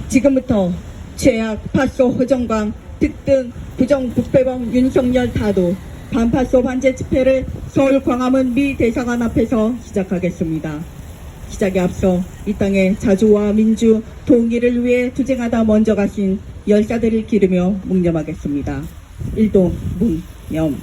지금부터 최악 파쇼 허정광 특등 부정부패범 윤석열 타도 반파쇼 반제 집회를 서울 광화문 미 대사관 앞에서 시작하겠습니다. 시작에 앞서 이 땅의 자주와 민주, 통일을 위해 투쟁하다 먼저 가신 열사들을 기르며 묵념하겠습니다. 일동 묵념.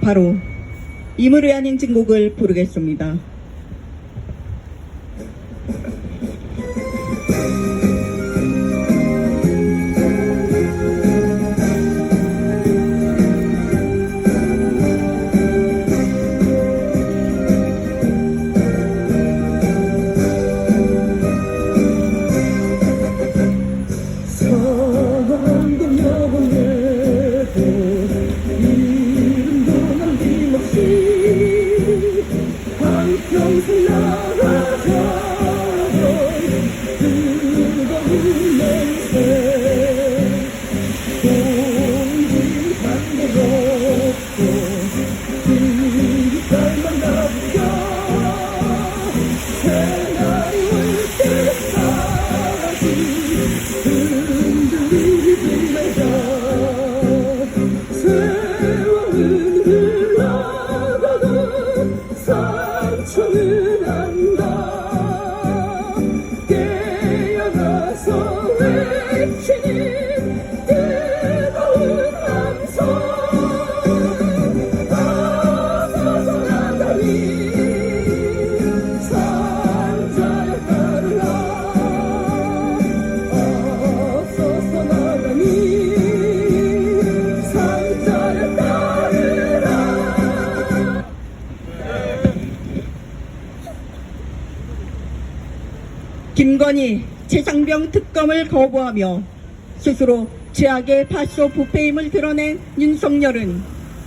바로 임을 위한 행진곡을 부르겠습니다. 평생 나가던 뜨거운 냄새 공기 반대롭고 뒷발만 나부겨 새날이 올 때까지 흔들리지 말자 세월은 흘러가도 상처는 안다 깨어나서 외치는 뜨거운 함성 앞서서 나가니 상자에 따르라 앞서서 나가니 상자에 따르라. 김건희, 최상병 특검을 거부하며 스스로 최악의 파쇼 부패임을 드러낸 윤석열은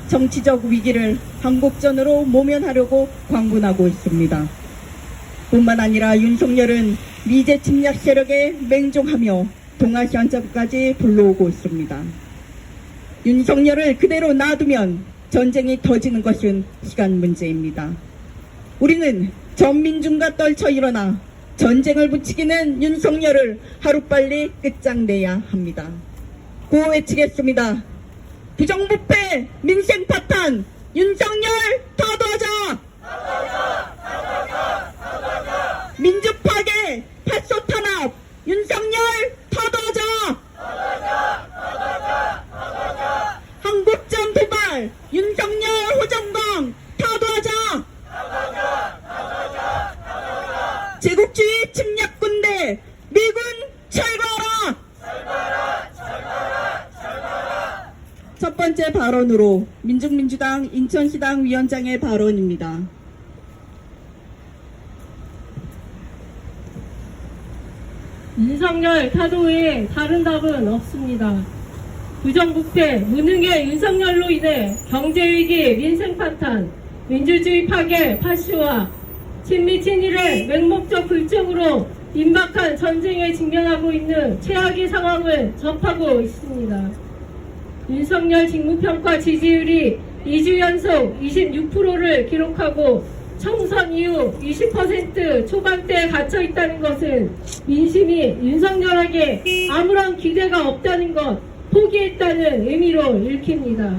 정치적 위기를 항복전으로 모면하려고 광분하고 있습니다. 뿐만 아니라 윤석열은 미제 침략 세력에 맹종하며 동아시안자까지 불러오고 있습니다. 윤석열을 그대로 놔두면 전쟁이 터지는 것은 시간 문제입니다. 우리는 전민중과 떨쳐 일어나 전쟁을 부추기는 윤석열을 하루빨리 끝장내야 합니다. 구호 외치겠습니다. 부정부패 민생 파탄 윤석열 타도하자! 민주파괴 파쇼 탄압 윤석열 타도하자! 한국전 도발 윤석열 호정광 타도하자! 제국주의 침략군대 미군 철거하라! 첫 번째 발언으로 민중민주당 인천시당 위원장의 발언입니다. 윤석열 타도에 다른 답은 없습니다. 부정부패, 무능의 윤석열로 인해 경제위기, 민생파탄, 민주주의 파괴, 파쇼와 친미 친일의 맹목적 불정으로 임박한 전쟁에 직면하고 있는 최악의 상황을 접하고 있습니다. 윤석열 직무평가 지지율이 2주 연속 26%를 기록하고 총선 이후 20% 초반대에 갇혀있다는 것은 민심이 윤석열에게 아무런 기대가 없다는 것, 포기했다는 의미로 읽힙니다.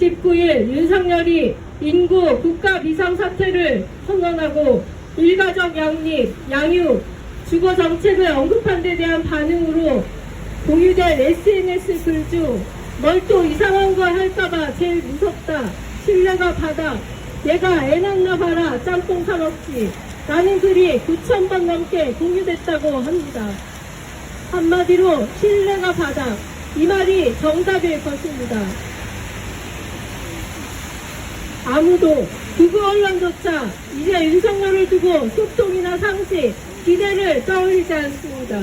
19일 윤석열이 인구 국가 비상사태를 선언하고 일가족 양립, 양육, 주거 정책을 언급한 데 대한 반응으로 공유된 SNS 글 중 뭘 또 이상한 걸 할까봐 제일 무섭다, 신뢰가 바닥, 내가 애 낳나 봐라, 짬뽕 사 먹지 라는 글이 9,000번 넘게 공유됐다고 합니다. 한마디로 신뢰가 바닥, 이 말이 정답일 것입니다. 아무도 극우 언론조차 이제 윤석열을 두고 소통이나 상식, 기대를 떠올리지 않습니다.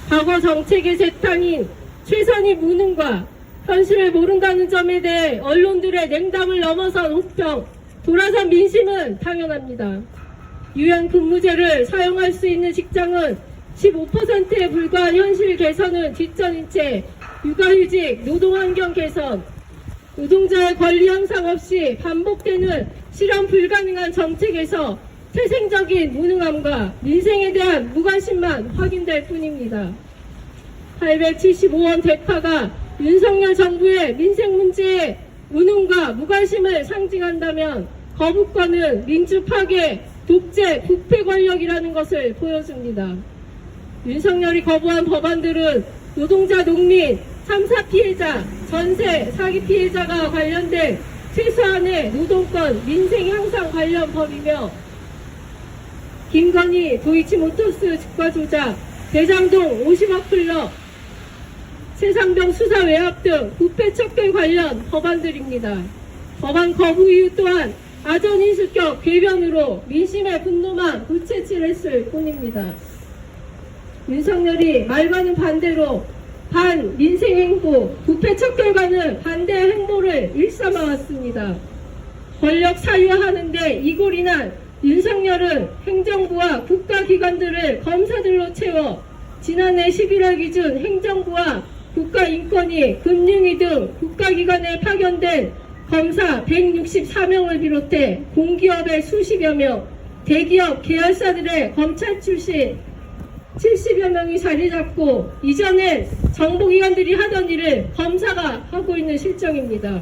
과거 정책의 재탕인 최선희 무능과 현실을 모른다는 점에 대해 언론들의 냉담을 넘어선 혹평, 돌아선 민심은 당연합니다. 유연 근무제를 사용할 수 있는 직장은 15%에 불과한 현실 개선은 뒷전인 채 육아휴직, 노동환경 개선, 노동자의 권리 향상 없이 반복되는 실현 불가능한 정책에서 태생적인 무능함과 민생에 대한 무관심만 확인될 뿐입니다. 875원 대파가 윤석열 정부의 민생 문제에 무능과 무관심을 상징한다면 거부권은 민주 파괴, 독재, 부패 권력이라는 것을 보여줍니다. 윤석열이 거부한 법안들은 노동자, 농민, 3사 피해자, 전세, 사기 피해자가 관련된 최소한의 노동권, 민생 향상 관련 법이며 김건희 도이치모터스 주가 조작, 대장동 50억 클럽, 최상병 수사 외압 등 부패 척결 관련 법안들입니다. 법안 거부 이유 또한 아전인수격 궤변으로 민심의 분노만 부채질했을 뿐입니다. 윤석열이 말과는 반대로 반민생 행보, 부패 척결과는 반대 행보를 일삼아왔습니다. 권력 사유화하는데 이골이 난 윤석열은 행정부와 국가기관들을 검사들로 채워 지난해 11월 기준 행정부와 국가인권위, 금융위 등 국가기관에 파견된 검사 164명을 비롯해 공기업의 수십여 명, 대기업 계열사들의 검찰 출신 70여 명이 자리 잡고 이전엔 정보기관들이 하던 일을 검사가 하고 있는 실정입니다.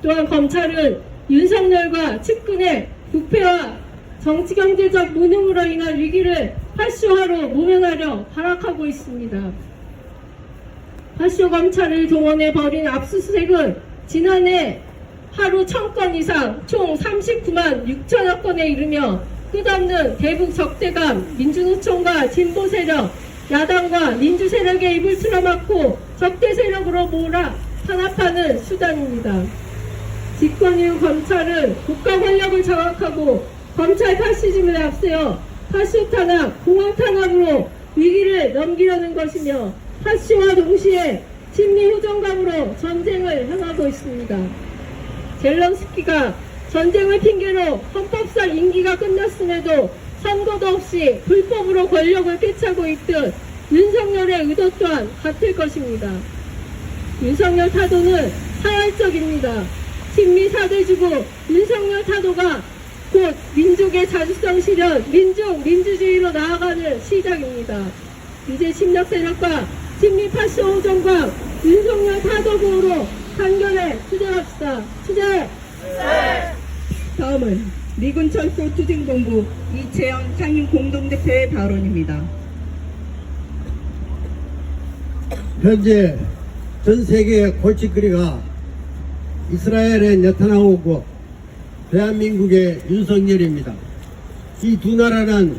또한 검찰은 윤석열과 측근의 부패와 정치경제적 무능으로 인한 위기를 파쇼화로 모면하려 발악하고 있습니다. 파쇼 검찰을 동원해 벌인 압수수색은 지난해 하루 1000건 이상 총 39만 6천여 건에 이르며 끝없는 대북 적대감, 민주노총과 진보 세력, 야당과 민주 세력의 입을 틀어막고 적대 세력으로 몰아 탄압하는 수단입니다. 집권 이후 검찰은 국가 권력을 장악하고 검찰 파시즘을 앞세워 파쇼 탄압, 공안 탄압으로 위기를 넘기려는 것이며 파쇼와 동시에 친미 후정감으로 전쟁을 향하고 있습니다. 젤런스키가 전쟁을 핑계로 헌법상 임기가 끝났음에도 선거도 없이 불법으로 권력을 꿰차고 있듯 윤석열의 의도 또한 같을 것입니다. 윤석열 타도는 사활적입니다. 친미 사대주고 윤석열 타도가 곧 민족의 자주성 실현, 민주주의로 나아가는 시작입니다. 이제 침략 세력과 친미 파쇼 호정과 윤석열 타도 보호로 단결에 투쟁합시다. 투쟁! 다음은 미군 철도 투쟁본부 이채영 상임 공동대표의 발언입니다. 현재 전 세계의 골칫거리가 이스라엘의 네타냐후고 대한민국의 윤석열입니다. 이 두 나라는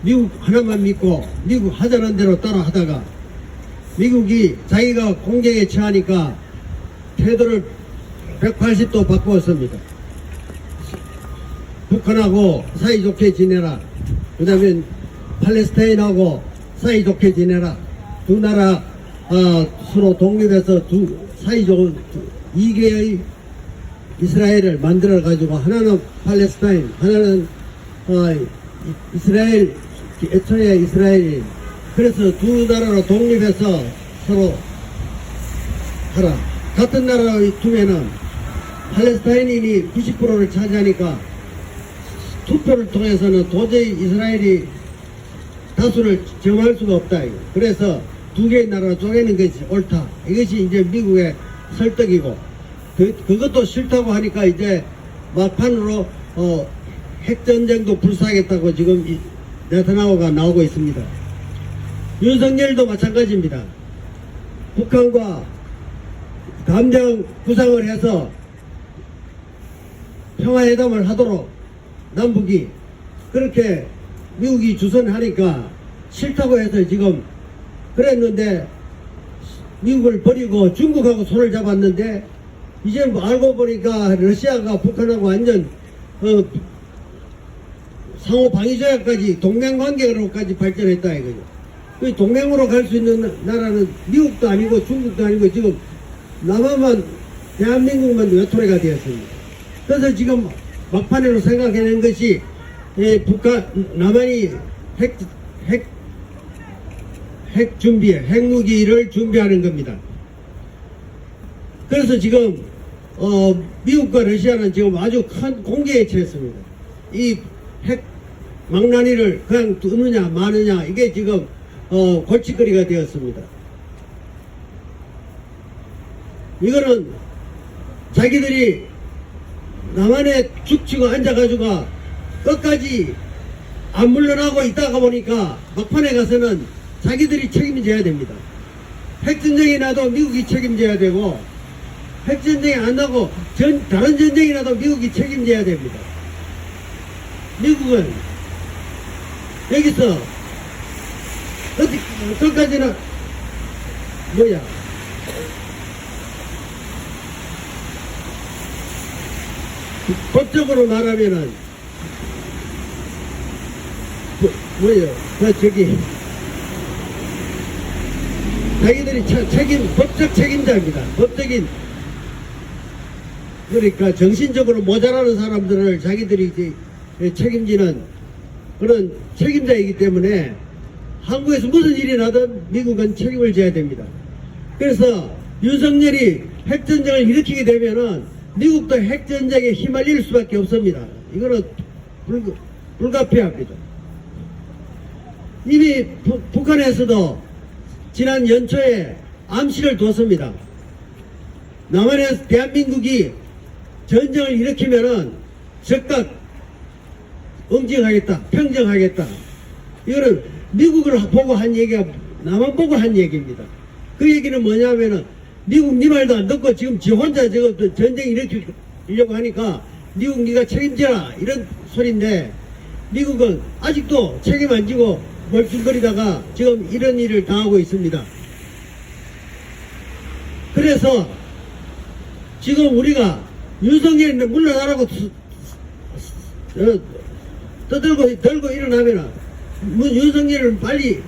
미국 하나만 믿고 미국 하자는 대로 따라 하다가 미국이 자기가 공격에 처하니까 태도를 180도 바꾸었습니다. 북한하고 사이좋게 지내라. 그 다음에 팔레스타인하고 사이좋게 지내라. 두 나라 서로 독립해서 사이좋은 2개의 이스라엘을 만들어 가지고 하나는 팔레스타인, 하나는 이스라엘, 애초에 이스라엘이 그래서 두 나라로 독립해서 서로 하라. 같은 나라의 두면은 팔레스타인인이 90%를 차지하니까 투표를 통해서는 도저히 이스라엘이 다수를 점할 수가 없다. 그래서 두 개의 나라로 쪼개는 것이 옳다. 이것이 이제 미국의 설득이고 그것도 싫다고 하니까 이제 막판으로 핵전쟁도 불사하겠다고 지금 네타냐후가 나오고 있습니다. 윤석열도 마찬가지입니다. 북한과 감정 구상을 해서 평화회담을 하도록 남북이 그렇게 미국이 주선하니까 싫다고 해서 지금 그랬는데 미국을 버리고 중국하고 손을 잡았는데 이제 뭐 알고 보니까 러시아가 북한하고 완전 상호 방위조약까지 동맹관계로까지 발전했다 이거죠. 그 동맹으로 갈 수 있는 나라는 미국도 아니고 중국도 아니고 지금 남한만 대한민국만 외톨이가 되었습니다. 그래서 지금 막판으로 생각해낸 것이 남한이 핵무기를 준비하는 겁니다. 그래서 지금 미국과 러시아는 지금 아주 큰 공개에 처했습니다. 이 핵 망나니를 그냥 두느냐 마느냐 이게 지금 골칫거리가 되었습니다. 이거는 자기들이 남한에 죽치고 앉아가지고 끝까지 안 물러나고 있다가 보니까 막판에 가서는 자기들이 책임져야 됩니다. 핵전쟁이 나도 미국이 책임져야 되고, 핵전쟁이 안 나고 다른 전쟁이 나도 미국이 책임져야 됩니다. 미국은 여기서 끝까지는 뭐야 법적으로 말하면은 뭐예요? 자기들이 법적 책임자입니다. 법적인 그러니까 정신적으로 모자라는 사람들을 자기들이 이제 책임지는 그런 책임자이기 때문에 한국에서 무슨 일이 나든 미국은 책임을 져야 됩니다. 그래서 윤석열이 핵전쟁을 일으키게 되면은 미국도 핵전쟁에 휘말릴 수밖에 없습니다. 이거는 불가피합니다. 이미 북한에서도 지난 연초에 암시를 뒀습니다. 남한에서 대한민국이 전쟁을 일으키면은 즉각 응징하겠다, 평정하겠다. 이거는 미국을 보고 한 얘기가 남한 보고 한 얘기입니다. 그 얘기는 뭐냐면은 미국 네 말도 안 듣고 지금 지 혼자 저거 전쟁 일으키려고 하니까 미국 네가 책임져라 이런 소리인데 미국은 아직도 책임 안 지고 멀뚱거리다가 지금 이런 일을 당하고 있습니다. 그래서 지금 우리가 윤석열이 물러나라고 들고 일어나면 윤석열을 빨리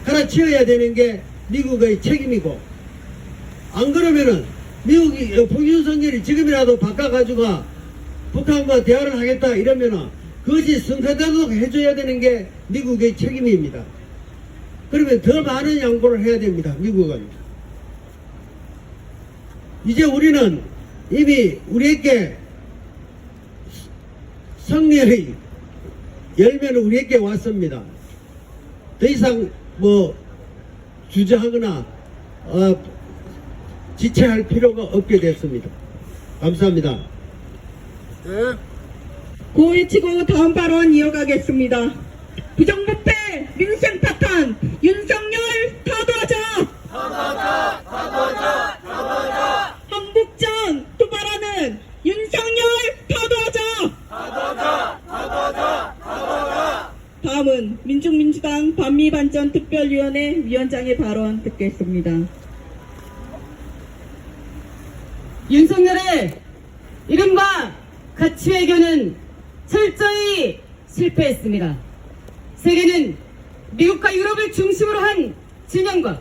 갈아치워야 되는 게 미국의 책임이고, 안 그러면은 미국이 윤석열이 지금이라도 바꿔가지고 북한과 대화를 하겠다 이러면은 그것이 성사되도록 해줘야 되는 게 미국의 책임입니다. 그러면 더 많은 양보를 해야 됩니다. 미국은. 이제 우리는 이미 우리에게 승리의 열매는 우리에게 왔습니다. 더 이상 주저하거나 지체할 필요가 없게 됐습니다. 감사합니다. 고위치고 다음 발언 이어가겠습니다. 부정부패 민생 파탄 윤석열 타도하자. 한국전 도발하는 윤석열 타도하자. 다음은 민중민주당 반미반전특별위원회 위원장의 발언 듣겠습니다. 윤석열의 이른바 가치외교는 철저히 실패했습니다. 세계는 미국과 유럽을 중심으로 한 진영과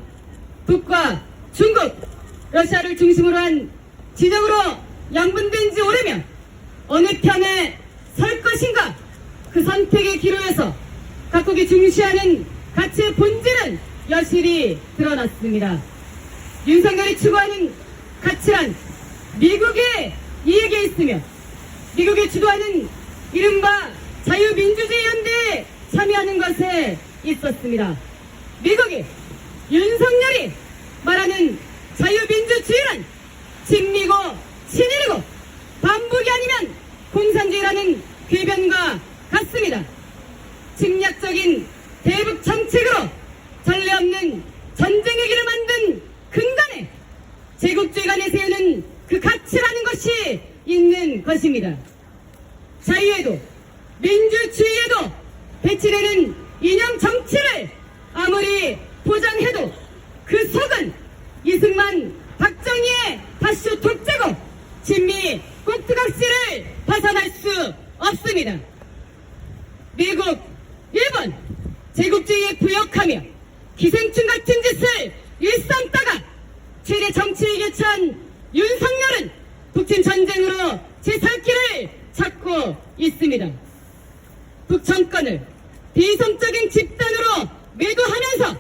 북과 중국, 러시아를 중심으로 한 진영으로 양분된 지 오래면 어느 편에 설 것인가, 그 선택의 기로에서 각국이 중시하는 가치의 본질은 여실히 드러났습니다. 윤석열이 추구하는 가치란 미국의 이익에 있으며 미국이 주도하는 이른바 자유민주주의 연대에 참여하는 것에 있었습니다. 미국이 윤석열이 말하는 자유민주주의란 친미고 친일이고 반북이 아니면 공산주의라는 궤변과 같습니다. 침략적인 대북 정책으로 전례 없는 전쟁의 길을 만든 근간에 제국주의 간에 세우는 그 가치라는 것이 있는 것입니다. 자유에도 민주주의에도 배치되는 이념 정치를 아무리 보장해도 그 속은 이승만 박정희의 파쇼 독재고 친미 꼭두각시를 벗어날 수 없습니다. 미국, 일본 제국주의에 부역하며 기생충 같은 짓을 일삼다가 최대 정치에 개최한 북침 전쟁으로 제 살 길을 찾고 있습니다. 북정권을 비성적인 집단으로 매도하면서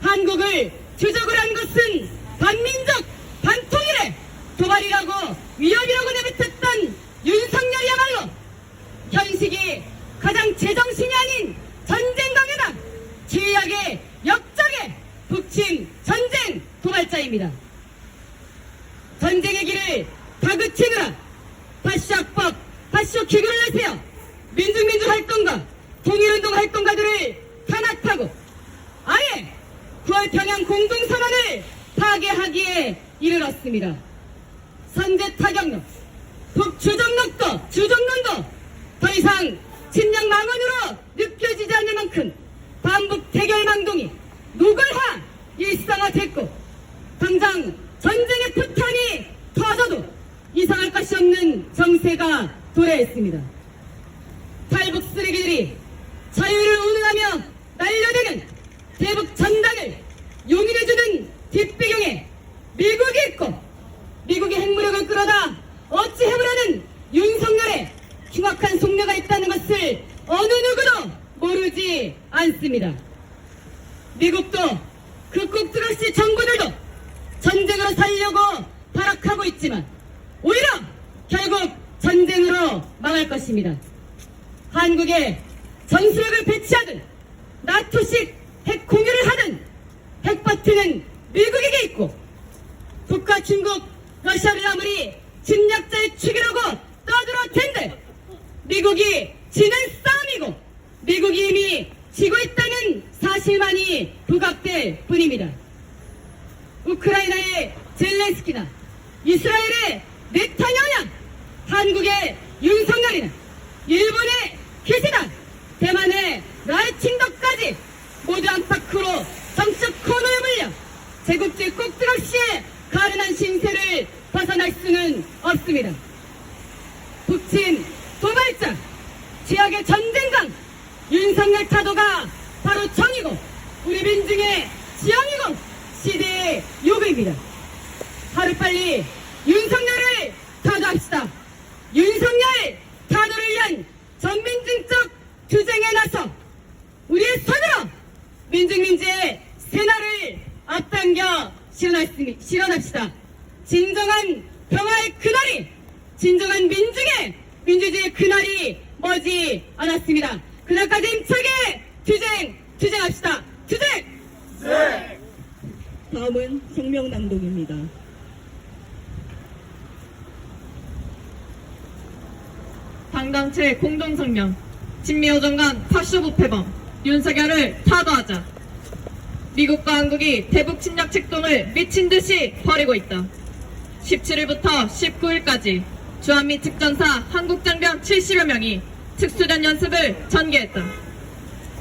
한국을 주적을 한 것은 반민족, 반통일의 도발이라고 위협이라고 내뱉었던 윤석열이야말로 현식이 가장 제정신이 아닌 전쟁강에다 최악의 역적의 북침 전쟁 도발자입니다. 전쟁의 길을 다그치느라 파쇼학법, 파쇼기구를 내세요 민중민주 활동가, 통일운동 활동가들을 탄압하고 아예 9월 평양 공동선언을 파괴하기에 이르렀습니다. 선제 타격로, 북주정론도 더 이상 침략 망언으로 느껴지지 않을 만큼 반북 대결망동이 노골화 일상화됐고 당장 전쟁의 포탄이 터져도 이상할 것이 없는 정세가 도래했습니다. 탈북 쓰레기들이 자유를 운운하며 날려대는 대북 전단을 용인해주는 뒷배경에 미국이 있고 미국의 핵무력을 끌어다 어찌 해보라는 윤석열의 흉악한 속내가 있다는 것을 어느 누구도 모르지 않습니다. 미국도 그 꼭두각시 정부들도 전쟁으로 살려고 발악하고 있지만 오히려 결국 전쟁으로 망할 것입니다. 한국에 전술핵을 배치하든 나토식 핵 공유를 하든 핵버튼은 미국에게 있고 북과 중국, 러시아를 아무리 침략자의 축이라고 떠들어댄들 미국이 지는 싸움이고 미국이 이미 지고 있다는 사실만이 부각될 뿐입니다. 우크라이나의 젤렌스키나 이스라엘의 네타냐후나 한국의 윤석열이나 일본의 기시다 대만의 라이칭덕까지 모두 안팎으로 정치적 코너에 물려 제국주의 꼭두각시에 가련한 신세를 벗어날 수는 없습니다. 북침 도발자 최악의 전쟁강 윤석열 타도가 바로 정이고 우리 민중의 지형이고 시대의 요구입니다. 하루빨리 윤석열을 타도합시다. 윤석열 타도를 위한 전민중적 투쟁에 나서 우리의 손으로 민중민주의 새날을 앞당겨 실현합시다. 진정한 평화의 그날이 진정한 민주주의의 그날이 머지 않았습니다. 그날까지 힘차게 투쟁합시다. 투쟁! 다음은 성명낭독입니다. 당당체 공동성명. 친미오정간 파쇼부패범 윤석열을 타도하자. 미국과 한국이 대북 침략 책동을 미친 듯이 벌이고 있다. 17일부터 19일까지 주한미 특전사 한국 장병 70여 명이 특수전 연습을 전개했다.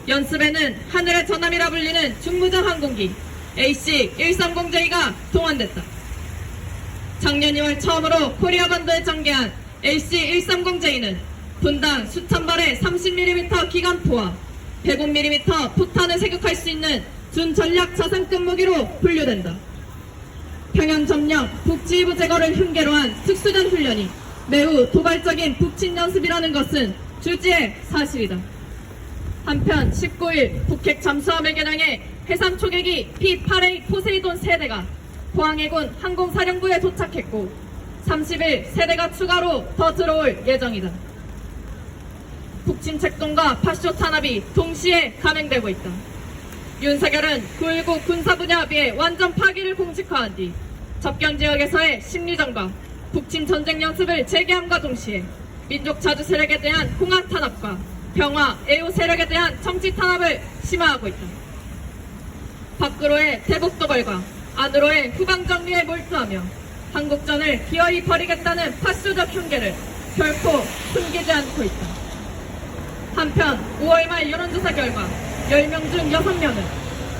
연습에는 하늘의 전함이라 불리는 중무장 항공기 AC-130J가 동원됐다. 작년 2월 처음으로 코리아 반도에 전개한 AC-130J는 분당 수천 발의 30mm 기관포와 105mm 포탄을 세격할 수 있는 준전략 자산급 무기로 분류된다. 평양 점령, 북지휘부 제거를 흉계로 한 특수전 훈련이 매우 도발적인 북침 연습이라는 것은 주지의 사실이다. 한편 19일 북핵 잠수함을 개량해 해상 초계기 P-8A 포세이돈 세대가 포항해군 항공사령부에 도착했고 30일 세대가 추가로 더 들어올 예정이다. 북침 책동과 파쇼 탄압이 동시에 감행되고 있다. 윤석열은 9.19 군사분야 합의의 완전 파기를 공식화한 뒤 접경 지역에서의 심리전과 북침 전쟁 연습을 재개함과 동시에 민족 자주 세력에 대한 공안 탄압과 평화, 애호 세력에 대한 정치 탄압을 심화하고 있다. 밖으로의 대북 도발과 안으로의 후방 정리에 몰두하며 한국전을 기어이 벌이겠다는 파쇼적 흉계를 결코 숨기지 않고 있다. 한편 5월 말 여론조사 결과 10명 중 6명은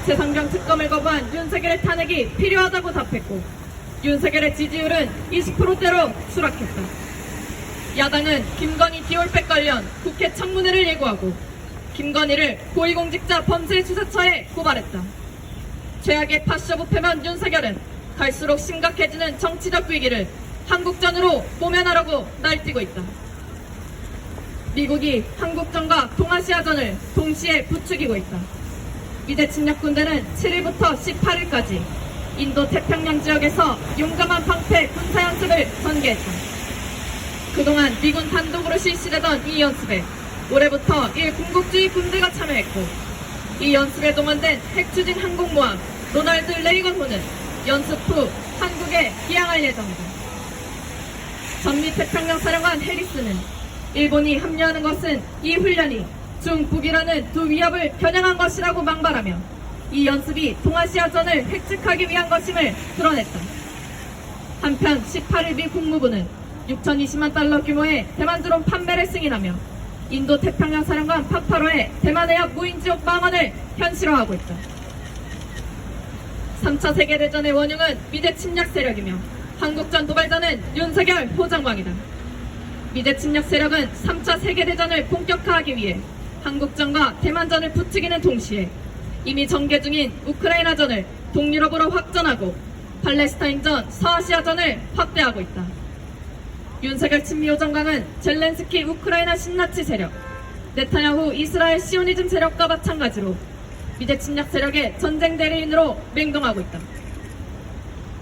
재상병 특검을 거부한 윤석열의 탄핵이 필요하다고 답했고 윤석열의 지지율은 20%대로 추락했다. 야당은 김건희 디올백 관련 국회 청문회를 예고하고 김건희를 고위공직자 범죄수사처에 고발했다. 최악의 파쇼부패만 윤석열은 갈수록 심각해지는 정치적 위기를 한국전으로 모면하려고 날뛰고 있다. 미국이 한국전과 동아시아전을 동시에 부추기고 있다. 미대 침략군대는 7일부터 18일까지 인도 태평양 지역에서 용감한 방패 군사연습을 전개했다. 그동안 미군 단독으로 실시되던 이 연습에 올해부터 일군국주의 군대가 참여했고, 이 연습에 동원된 핵추진 항공모함 로널드 레이건호는 연습 후 한국에 기항할 예정이다. 전미태평양 사령관 해리스는 일본이 합류하는 것은 이 훈련이 중북이라는 두 위협을 겨냥한 것이라고 망발하며 이 연습이 동아시아전을 획책하기 위한 것임을 드러냈다. 한편 18일 미 국무부는 6,020만 달러 규모의 대만 드론 판매를 승인하며 인도 태평양 사령관 파파로의 대만 해협 무인지역 방언을 현실화하고 있다. 3차 세계대전의 원흉은 미대 침략 세력이며 한국전 도발자는 윤석열 호정광이다. 미대 침략 세력은 3차 세계대전을 본격화하기 위해 한국전과 대만전을 부추기는 동시에 이미 전개 중인 우크라이나전을 동유럽으로 확전하고 팔레스타인전, 서아시아전을 확대하고 있다. 윤석열 친미호 정강은 젤렌스키 우크라이나 신나치 세력, 네타냐후 이스라엘 시오니즘 세력과 마찬가지로 미대 침략 세력의 전쟁 대리인으로 맹동하고 있다.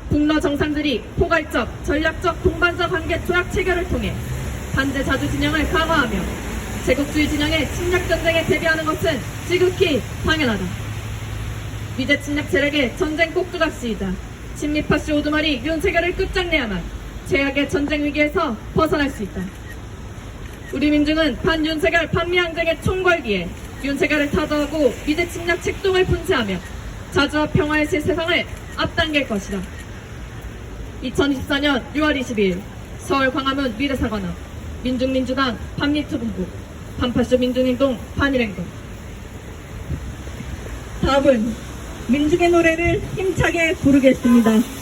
북러 정상들이 포괄적, 전략적, 동반자 관계 조약 체결을 통해 반대 자주 진영을 강화하며 제국주의 진영의 침략 전쟁에 대비하는 것은 지극히 당연하다. 미대 침략 세력의 전쟁 꼭두각시이자 친미파시 오두말이 윤석열을 끝장내야만 최악의 전쟁 위기에서 벗어날 수 있다. 우리 민중은 반윤석열 반미항쟁의 총궐기에 윤석열을 타도하고 미대 침략 책동을 분쇄하며 자주와 평화의 새 세상을 앞당길 것이다. 2024년 6월 22일 서울 광화문 미래사관앞 민중민주당 반미투본부 반파쇼 민중행동 반일행동. 다음은 민중의 노래를 힘차게 부르겠습니다.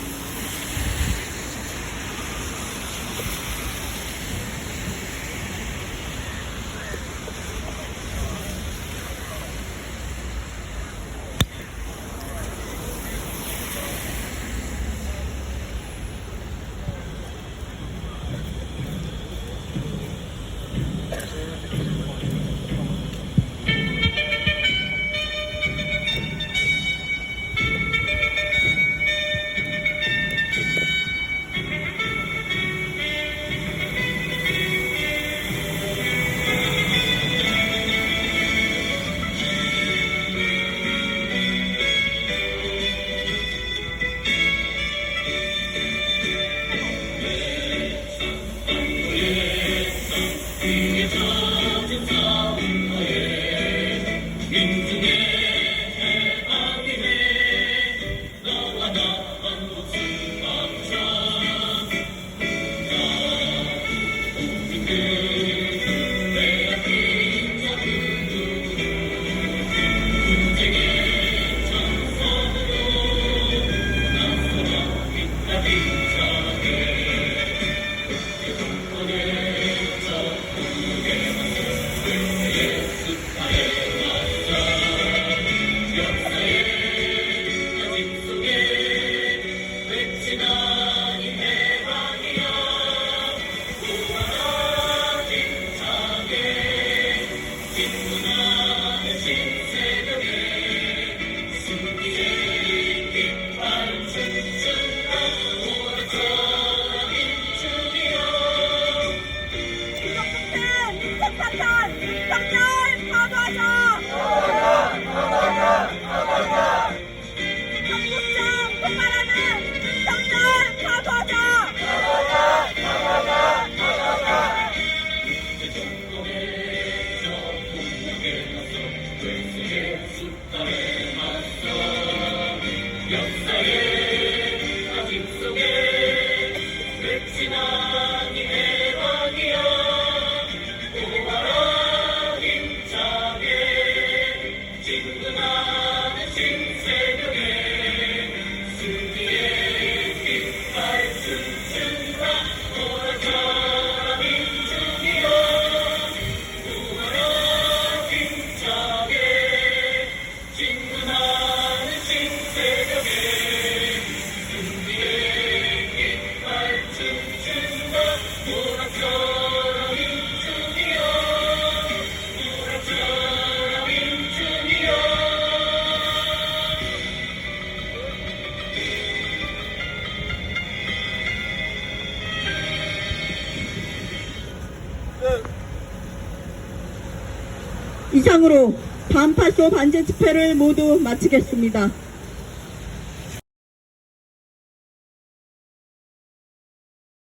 이상으로 반파쇼 반제 집회를 모두 마치겠습니다.